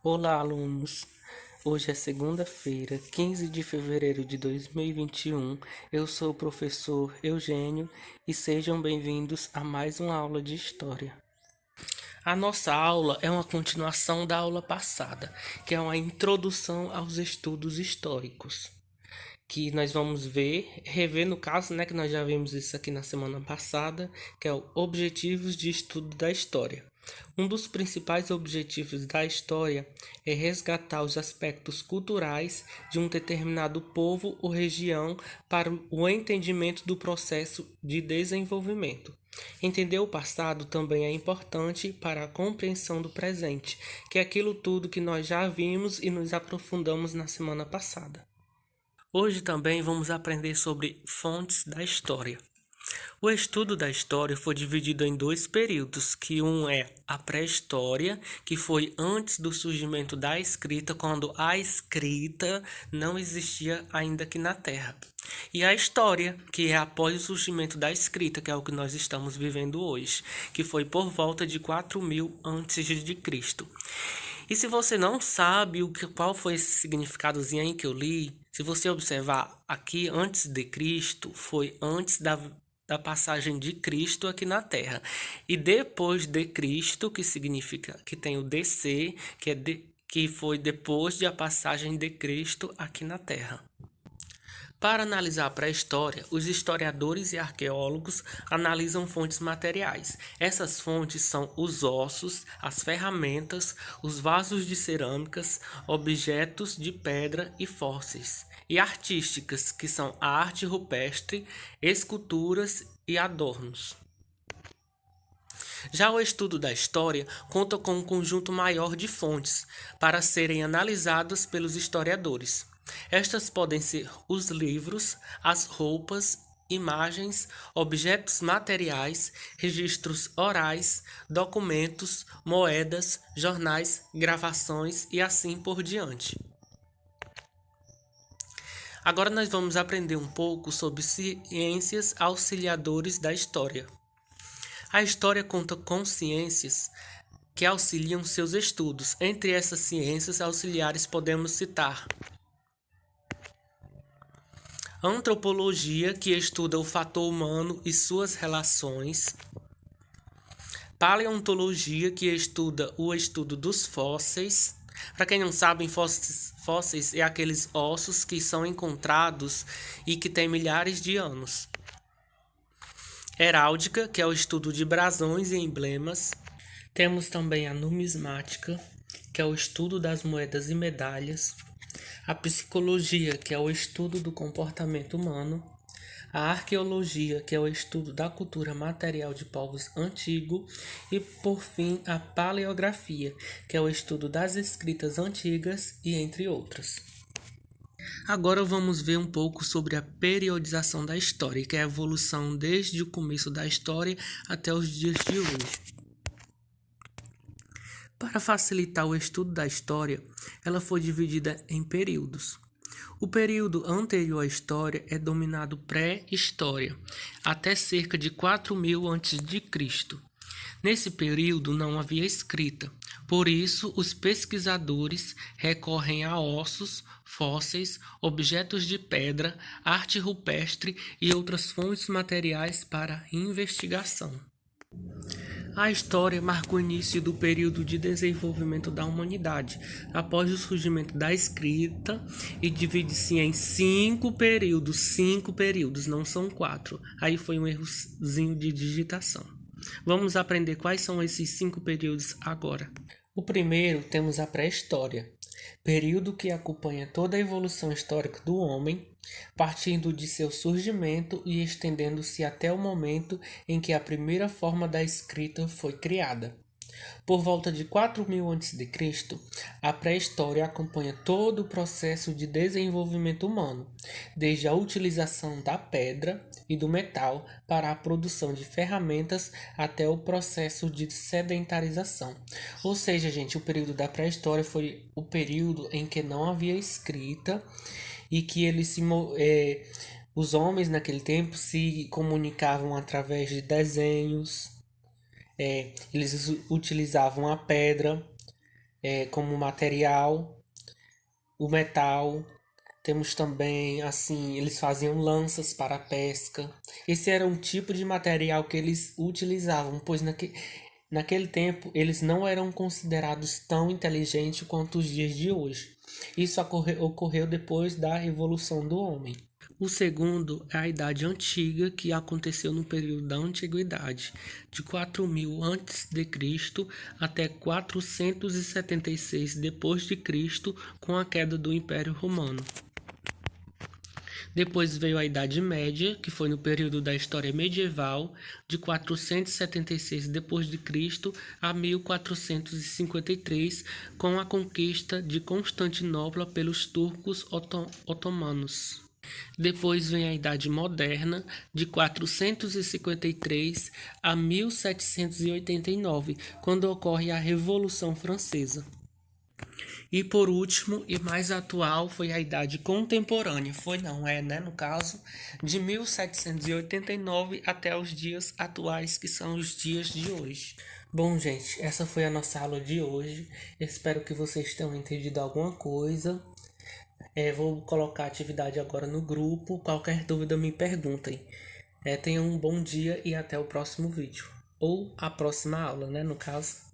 Olá, alunos! Hoje é segunda-feira, 15 de fevereiro de 2021. Eu sou o professor Eugênio e sejam bem-vindos a mais uma aula de História. A nossa aula é uma continuação da aula passada, que é uma introdução aos estudos históricos, que nós vamos rever no caso, né, que nós já vimos isso aqui na semana passada, que é o Objetivos de Estudo da História. Um dos principais objetivos da história é resgatar os aspectos culturais de um determinado povo ou região para o entendimento do processo de desenvolvimento. Entender o passado também é importante para a compreensão do presente, que é aquilo tudo que nós já vimos e nos aprofundamos na semana passada. Hoje também vamos aprender sobre fontes da história. O estudo da história foi dividido em dois períodos, que um é a pré-história, que foi antes do surgimento da escrita, quando a escrita não existia ainda aqui na Terra. E a história, que é após o surgimento da escrita, que é o que nós estamos vivendo hoje, que foi por volta de 4000 antes de Cristo. E se você não sabe qual foi esse significadozinho aí que eu li, se você observar aqui, antes de Cristo, foi antes da passagem de Cristo aqui na Terra. E depois de Cristo, que significa que tem o DC, que foi depois da passagem de Cristo aqui na Terra. Para analisar a pré-história, os historiadores e arqueólogos analisam fontes materiais. Essas fontes são os ossos, as ferramentas, os vasos de cerâmicas, objetos de pedra e fósseis. E artísticas, que são a arte rupestre, esculturas e adornos. Já o estudo da história conta com um conjunto maior de fontes para serem analisadas pelos historiadores. Estas podem ser os livros, as roupas, imagens, objetos materiais, registros orais, documentos, moedas, jornais, gravações e assim por diante. Agora nós vamos aprender um pouco sobre ciências auxiliadores da história. A história conta com ciências que auxiliam seus estudos. Entre essas ciências auxiliares podemos citar a antropologia, que estuda o fator humano e suas relações, paleontologia, que estuda o estudo dos fósseis. Para quem não sabe, fósseis é aqueles ossos que são encontrados e que têm milhares de anos. Heráldica, que é o estudo de brasões e emblemas. Temos também a numismática, que é o estudo das moedas e medalhas. A psicologia, que é o estudo do comportamento humano. A arqueologia, que é o estudo da cultura material de povos antigos. E, por fim, a paleografia, que é o estudo das escritas antigas e entre outras. Agora vamos ver um pouco sobre a periodização da história, que é a evolução desde o começo da história até os dias de hoje. Para facilitar o estudo da história, ela foi dividida em períodos. O período anterior à história é denominado pré-história, até cerca de 4000 a.C. Nesse período não havia escrita, por isso os pesquisadores recorrem a ossos, fósseis, objetos de pedra, arte rupestre e outras fontes materiais para investigação. A história marca o início do período de desenvolvimento da humanidade, após o surgimento da escrita, e divide-se em cinco períodos, não são 4. Aí foi um errozinho de digitação. Vamos aprender quais são esses 5 períodos agora. O primeiro temos a pré-história, período que acompanha toda a evolução histórica do homem, partindo de seu surgimento e estendendo-se até o momento em que a primeira forma da escrita foi criada. Por volta de 4000 a.C., a pré-história acompanha todo o processo de desenvolvimento humano, desde a utilização da pedra e do metal para a produção de ferramentas até o processo de sedentarização. Ou seja, gente, o período da pré-história foi o período em que não havia escrita e que os homens naquele tempo se comunicavam através de desenhos. Eles utilizavam a pedra como material, o metal. Temos também, assim, eles faziam lanças para a pesca. Esse era um tipo de material que eles utilizavam, pois naquele tempo eles não eram considerados tão inteligentes quanto os dias de hoje. Isso ocorreu depois da Revolução do Homem. O segundo é a Idade Antiga, que aconteceu no período da Antiguidade, de 4000 a.C. até 476 depois de Cristo, com a queda do Império Romano. Depois veio a Idade Média, que foi no período da história medieval, de 476 depois de Cristo a 1453, com a conquista de Constantinopla pelos turcos otomanos. Depois vem a Idade Moderna, de 453 a 1789, quando ocorre a Revolução Francesa. E por último, e mais atual, foi a Idade Contemporânea. Foi não, é, né, no caso, de 1789 até os dias atuais, que são os dias de hoje. Bom, gente, essa foi a nossa aula de hoje. Espero que vocês tenham entendido alguma coisa. Vou colocar a atividade agora no grupo. Qualquer dúvida me perguntem. Tenham um bom dia e até o próximo vídeo. Ou a próxima aula, né, no caso.